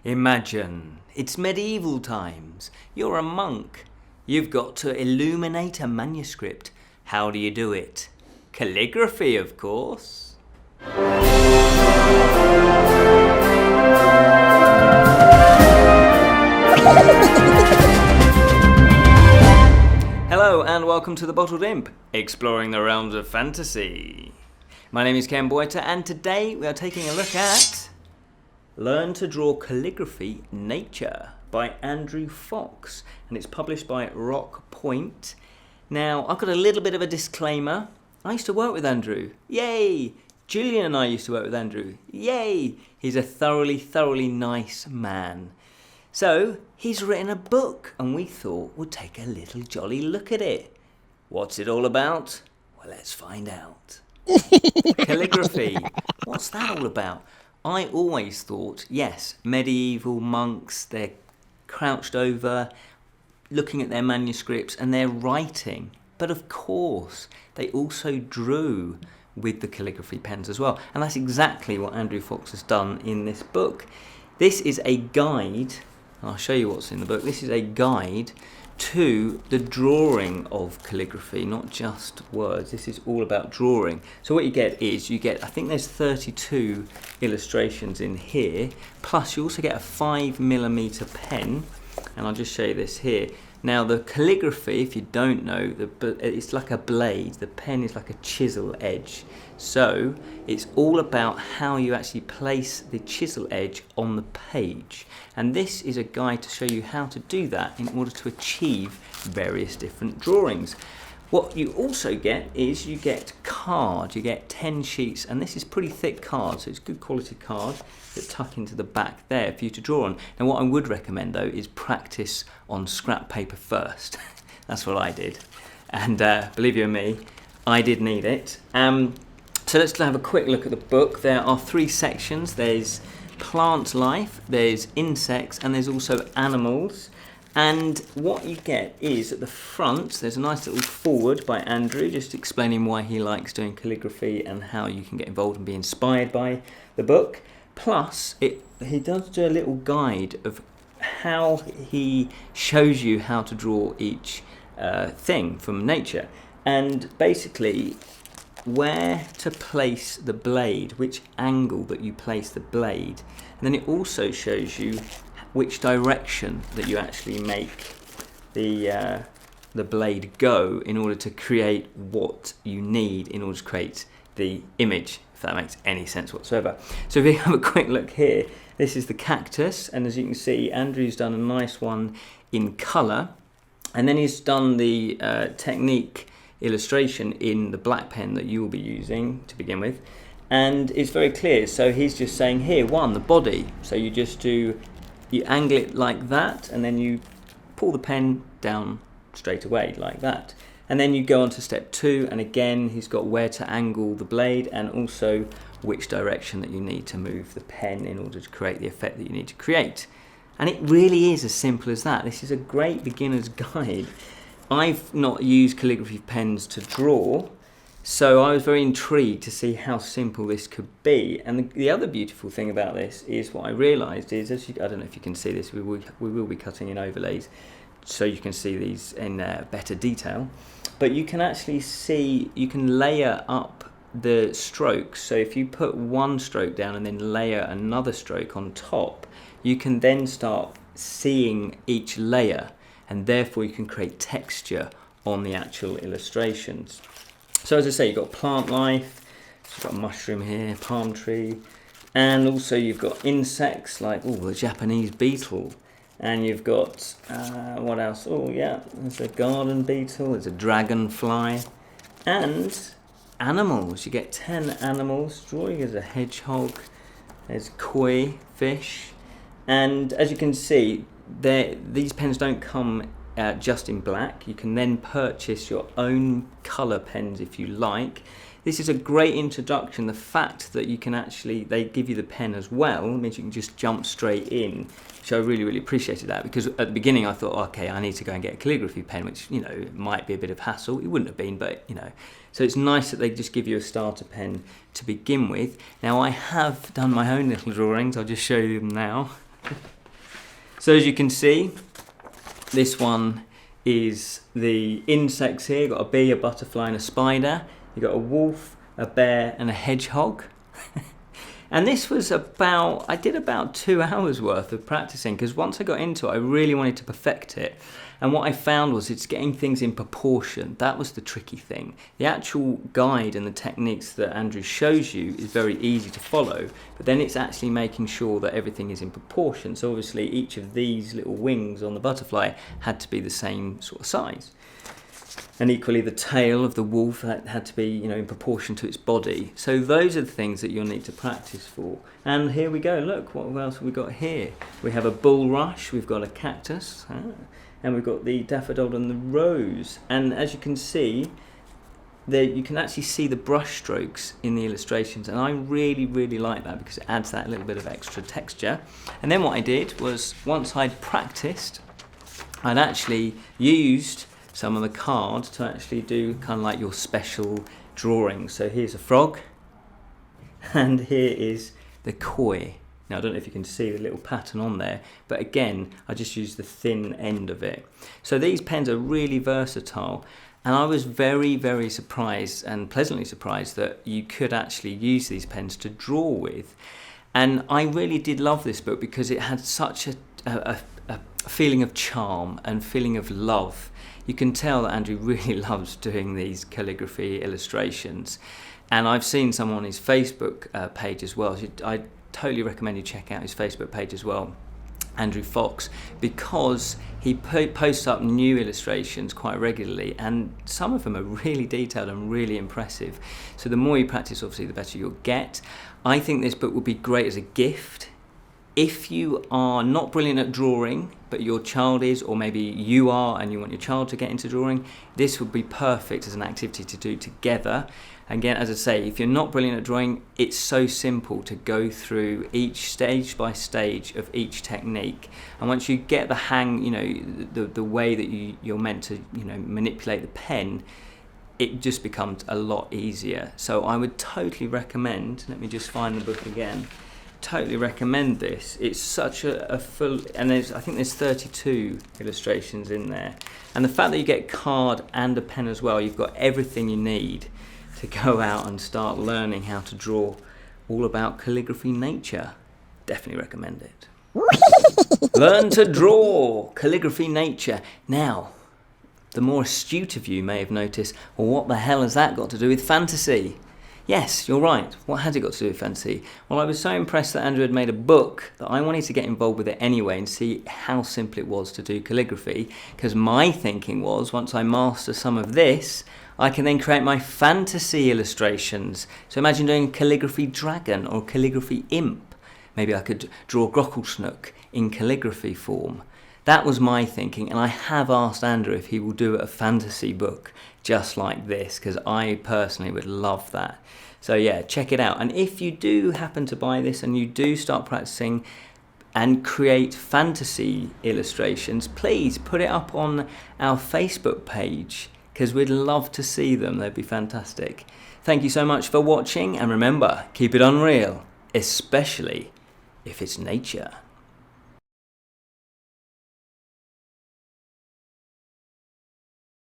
Imagine, it's medieval times. You're a monk. You've got to illuminate a manuscript. How do you do it? Calligraphy, of course. Hello and welcome to the Bottled Imp, exploring the realms of fantasy. My name is Ken Boyter and today we are taking a look at Learn to Draw Calligraphy Nature by Andrew Fox, and it's published by Rock Point. Now, I've got a little bit of a disclaimer. I used to work with Andrew. Yay! Julian and I used to work with Andrew. Yay! He's a thoroughly nice man. So, he's written a book, and we thought we'd take a little jolly look at it. What's it all about? Well, let's find out. Calligraphy. What's that all about? I always thought, yes, medieval monks, they're crouched over, looking at their manuscripts, and they're writing. But of course, they also drew with the calligraphy pens as well. And that's exactly what Andrew Fox has done in this book. This is a guide. I'll show you what's in the book. This is a guide to the drawing of calligraphy, not just words. This is all about drawing. So what you get is, I think there's 32 illustrations in here, plus you also get a 5mm pen, and I'll just show you this here. Now the calligraphy, if you don't know, it's like a blade. The pen is like a chisel edge. So it's all about how you actually place the chisel edge on the page. And this is a guide to show you how to do that in order to achieve various different drawings. What you also get is you get card. You get 10 sheets, and this is pretty thick card, so it's good quality card that tuck into the back there for you to draw on. Now what I would recommend though is practice on scrap paper first. That's what I did, and believe you me, I did need it. So let's have a quick look at the book. There are 3 sections. There's plant life, there's insects, and there's also animals. And what you get is at the front, there's a nice little foreword by Andrew, just explaining why he likes doing calligraphy and how you can get involved and be inspired by the book. Plus, he does do a little guide of how he shows you how to draw each thing from nature. And basically, where to place the blade, which angle that you place the blade. And then it also shows you which direction that you actually make the blade go in order to create what you need in order to create the image, if that makes any sense whatsoever. So if you have a quick look here, this is the cactus, and as you can see, Andrew's done a nice one in colour, and then he's done the technique illustration in the black pen that you will be using to begin with, and it's very clear. So he's just saying here, the body. So you angle it like that, and then you pull the pen down straight away like that. And then you go on to step 2, and again he's got where to angle the blade and also which direction that you need to move the pen in order to create the effect that you need to create. And it really is as simple as that. This is a great beginner's guide. I've not used calligraphy pens to draw, so I was very intrigued to see how simple this could be. And the other beautiful thing about this is what I realised is, I don't know if you can see this, we will be cutting in overlays so you can see these in better detail. But you can actually see, you can layer up the strokes. So if you put one stroke down and then layer another stroke on top, you can then start seeing each layer, and therefore you can create texture on the actual illustrations. So as I say, you've got plant life, so you've got a mushroom here, palm tree, and also you've got insects like the Japanese beetle, and you've got, what else? Oh yeah, there's a garden beetle, there's a dragonfly, and animals. You get 10 animals. Drawing as a hedgehog, there's koi fish, and as you can see, these pens don't come just in black. You can then purchase your own colour pens if you like. This is a great introduction. The fact that you can actually, they give you the pen as well, means you can just jump straight in, which I really appreciated that, because at the beginning I thought, okay, I need to go and get a calligraphy pen, which, might be a bit of hassle. It wouldn't have been, but, So it's nice that they just give you a starter pen to begin with. Now I have done my own little drawings. I'll just show you them now. So as you can see, this one is the insects here. You've got a bee, a butterfly and a spider. You've got a wolf, a bear and a hedgehog. And this was I did about 2 hours worth of practicing, because once I got into it, I really wanted to perfect it. And what I found was it's getting things in proportion. That was the tricky thing. The actual guide and the techniques that Andrew shows you is very easy to follow, but then it's actually making sure that everything is in proportion. So obviously each of these little wings on the butterfly had to be the same sort of size. And equally the tail of the wolf had to be, in proportion to its body. So those are the things that you'll need to practice for. And here we go, look, what else have we got here? We have a bulrush, we've got a cactus, and we've got the daffodil and the rose. And as you can see, there you can actually see the brush strokes in the illustrations, and I really, really like that because it adds that little bit of extra texture. And then what I did was, once I'd practiced, I'd actually used some of the card to actually do kind of like your special drawings. So here's a frog, and here is the koi. Now I don't know if you can see the little pattern on there, but again, I just used the thin end of it. So these pens are really versatile, and I was very, very surprised and pleasantly surprised that you could actually use these pens to draw with. And I really did love this book because it had such a feeling of charm and feeling of love. You can tell that Andrew really loves doing these calligraphy illustrations, and I've seen some on his Facebook page as well. I totally recommend you check out his Facebook page as well, Andrew Fox, because he posts up new illustrations quite regularly, and some of them are really detailed and really impressive. So the more you practice, obviously, the better you'll get. I think this book would be great as a gift. If you are not brilliant at drawing, but your child is, or maybe you are and you want your child to get into drawing, this would be perfect as an activity to do together. Again, as I say, if you're not brilliant at drawing, it's so simple to go through each stage by stage of each technique. And once you get the hang, the way that you're meant to, manipulate the pen, it just becomes a lot easier. So I would totally recommend, let me just find the book again, totally recommend this. It's such a full, and I think there's 32 illustrations in there. And the fact that you get card and a pen as well, you've got everything you need to go out and start learning how to draw all about calligraphy nature. Definitely recommend it. Learn to draw calligraphy nature. Now, the more astute of you may have noticed, well, what the hell has that got to do with fantasy? Yes, you're right. What has it got to do with fantasy? Well, I was so impressed that Andrew had made a book that I wanted to get involved with it anyway and see how simple it was to do calligraphy, because my thinking was, once I master some of this, I can then create my fantasy illustrations. So imagine doing a calligraphy dragon or a calligraphy imp. Maybe I could draw Grocklesnook in calligraphy form. That was my thinking, and I have asked Andrew if he will do a fantasy book just like this, because I personally would love that. So yeah, check it out. And if you do happen to buy this and you do start practicing and create fantasy illustrations, please put it up on our Facebook page, because we'd love to see them. They'd be fantastic. Thank you so much for watching, and remember, keep it unreal, especially if it's nature.